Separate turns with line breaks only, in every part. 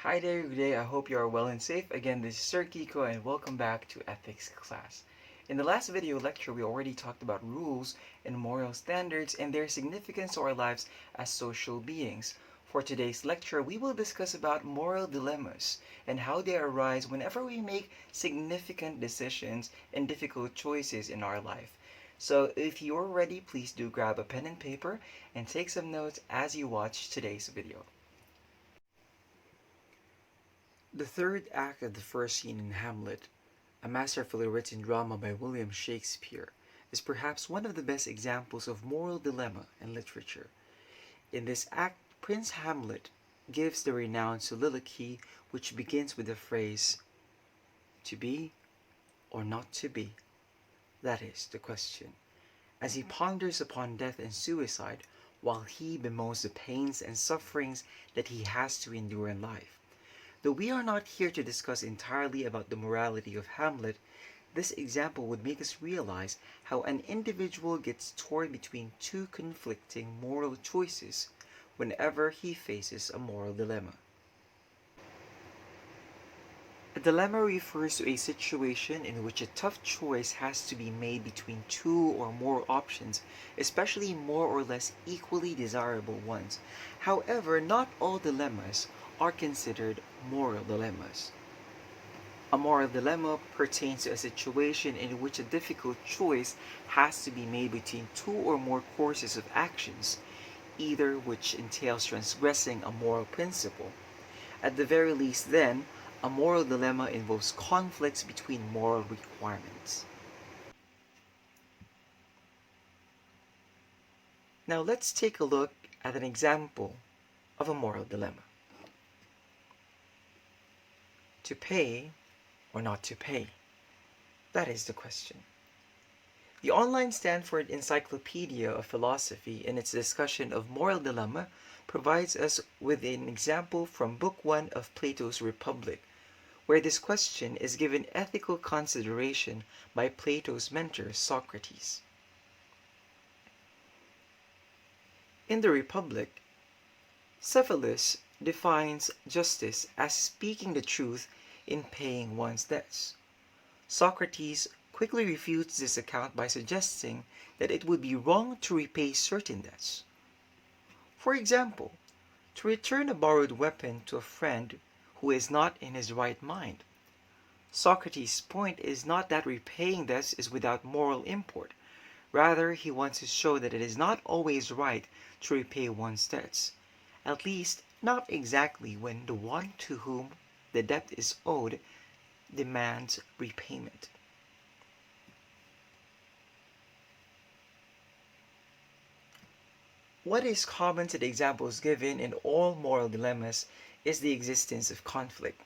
Hi there, good day. I hope you are well and safe. Again, this is Sir Kiko and welcome back to Ethics class. In the last video lecture, we already talked about rules and moral standards and their significance to our lives as social beings. For today's lecture, we will discuss about moral dilemmas and how they arise whenever we make significant decisions and difficult choices in our life. So if you're ready, please do grab a pen and paper and take some notes as you watch today's video. The third act of the first scene in Hamlet, a masterfully written drama by William Shakespeare, is perhaps one of the best examples of moral dilemma in literature. In this act, Prince Hamlet gives the renowned soliloquy which begins with the phrase, "To be or not to be? That is the question," as he ponders upon death and suicide while he bemoans the pains and sufferings that he has to endure in life. Though we are not here to discuss entirely about the morality of Hamlet, this example would make us realize how an individual gets torn between two conflicting moral choices whenever he faces a moral dilemma. A dilemma refers to a situation in which a tough choice has to be made between two or more options, especially more or less equally desirable ones. However, not all dilemmas are considered moral dilemmas. A moral dilemma pertains to a situation in which a difficult choice has to be made between two or more courses of actions, either which entails transgressing a moral principle. At the very least, then, a moral dilemma involves conflicts between moral requirements. Now let's take a look at an example of a moral dilemma. To pay or not to pay? That is the question. The online Stanford Encyclopedia of Philosophy, in its discussion of moral dilemma, provides us with an example from Book 1 of Plato's Republic, where this question is given ethical consideration by Plato's mentor Socrates. In the Republic, Cephalus defines justice as speaking the truth in paying one's debts. Socrates quickly refutes this account by suggesting that it would be wrong to repay certain debts. For example, to return a borrowed weapon to a friend who is not in his right mind. Socrates' point is not that repaying debts is without moral import. Rather, he wants to show that it is not always right to repay one's debts, at least not exactly when the one to whom the debt is owed demands repayment. What is common to the examples given in all moral dilemmas is the existence of conflict.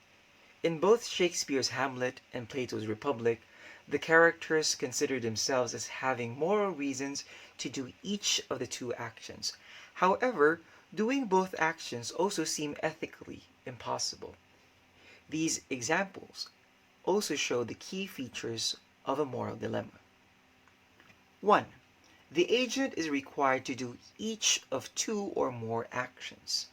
In both Shakespeare's Hamlet and Plato's Republic, the characters consider themselves as having moral reasons to do each of the two actions. However, doing both actions also seem ethically impossible. These examples also show the key features of a moral dilemma. 1. The agent is required to do each of two or more actions.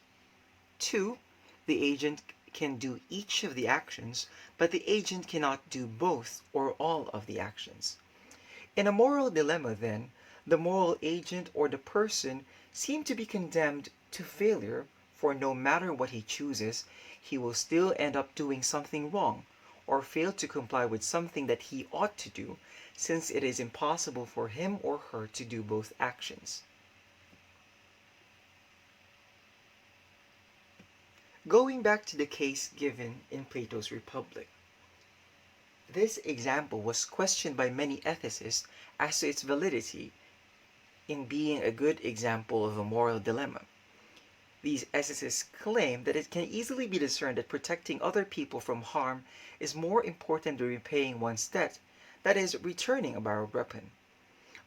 2. The agent can do each of the actions, but the agent cannot do both or all of the actions. In a moral dilemma, then, the moral agent or the person seem to be condemned to failure, for no matter what he chooses, he will still end up doing something wrong, or fail to comply with something that he ought to do, since it is impossible for him or her to do both actions. Going back to the case given in Plato's Republic, this example was questioned by many ethicists as to its validity in being a good example of a moral dilemma. These ethicists claim that it can easily be discerned that protecting other people from harm is more important than repaying one's debt, that is, returning a borrowed weapon.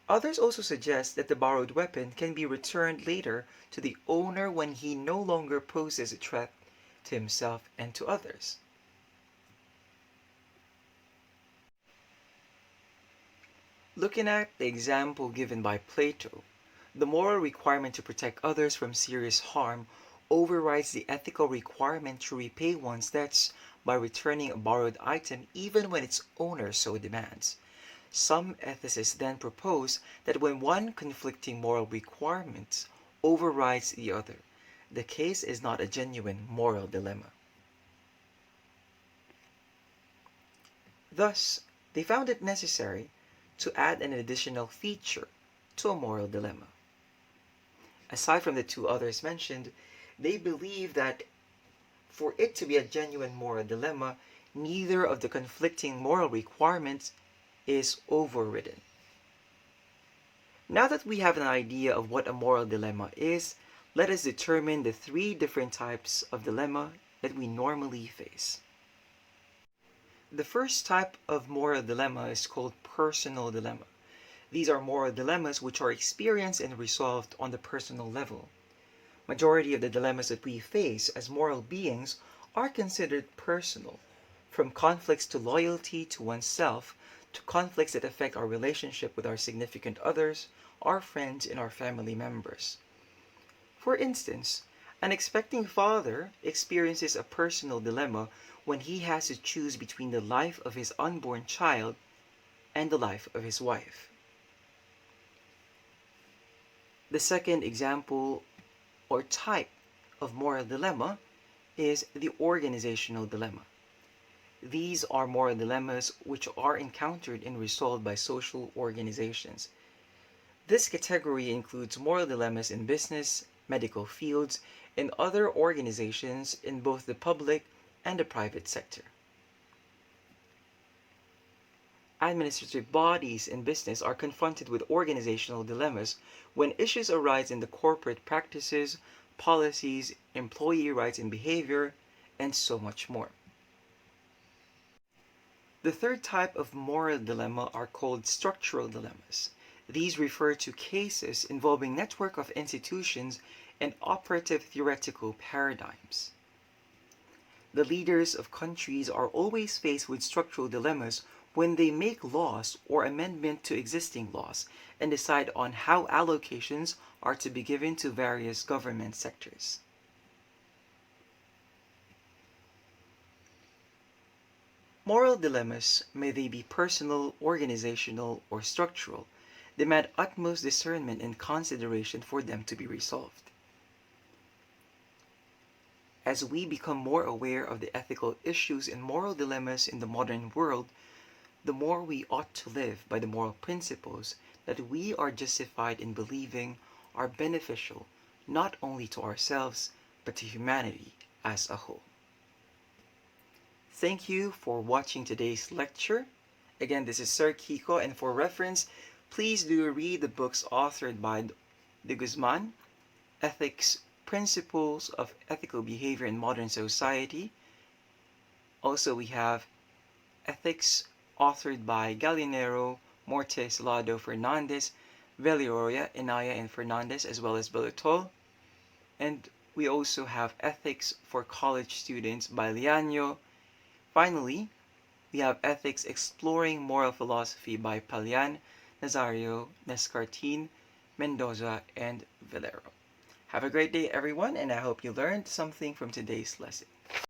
Others also suggest that the borrowed weapon can be returned later to the owner when he no longer poses a threat to himself and to others. Looking at the example given by Plato, the moral requirement to protect others from serious harm overrides the ethical requirement to repay one's debts by returning a borrowed item even when its owner so demands. Some ethicists then propose that when one conflicting moral requirement overrides the other, the case is not a genuine moral dilemma. Thus, they found it necessary to add an additional feature to a moral dilemma. Aside from the two others mentioned, they believe that for it to be a genuine moral dilemma, neither of the conflicting moral requirements is overridden. Now that we have an idea of what a moral dilemma is, let us determine the three different types of dilemma that we normally face. The first type of moral dilemma is called personal dilemma. These are moral dilemmas which are experienced and resolved on the personal level. Majority of the dilemmas that we face as moral beings are considered personal, from conflicts to loyalty to oneself, to conflicts that affect our relationship with our significant others, our friends, and our family members. For instance, an expecting father experiences a personal dilemma when he has to choose between the life of his unborn child and the life of his wife. The second example or type of moral dilemma is the organizational dilemma. These are moral dilemmas which are encountered and resolved by social organizations. This category includes moral dilemmas in business, medical fields, and other organizations in both the public and the private sector. Administrative bodies in business are confronted with organizational dilemmas when issues arise in the corporate practices, policies, employee rights and behavior, and so much more. The third type of moral dilemma are called structural dilemmas. These refer to cases involving network of institutions and operative theoretical paradigms. The leaders of countries are always faced with structural dilemmas when they make laws or amendment to existing laws and decide on how allocations are to be given to various government sectors. Moral dilemmas, may they be personal, organizational, or structural, demand utmost discernment and consideration for them to be resolved. As we become more aware of the ethical issues and moral dilemmas in the modern world, the more we ought to live by the moral principles that we are justified in believing are beneficial not only to ourselves but to humanity as a whole. Thank you for watching today's lecture. Again, this is Sir Kiko, and for reference, please do read the books authored by de Guzman, Ethics, Principles of Ethical Behavior in Modern Society. Also, we have Ethics, authored by Gallinero, Mortes, Lado, Fernandez, Velioria, Inaya, and Fernandez, as well as Belutol. And we also have Ethics for College Students by Liaño. Finally, we have Ethics Exploring Moral Philosophy by Palian, Nazario, Nescartin, Mendoza, and Valero. Have a great day, everyone, and I hope you learned something from today's lesson.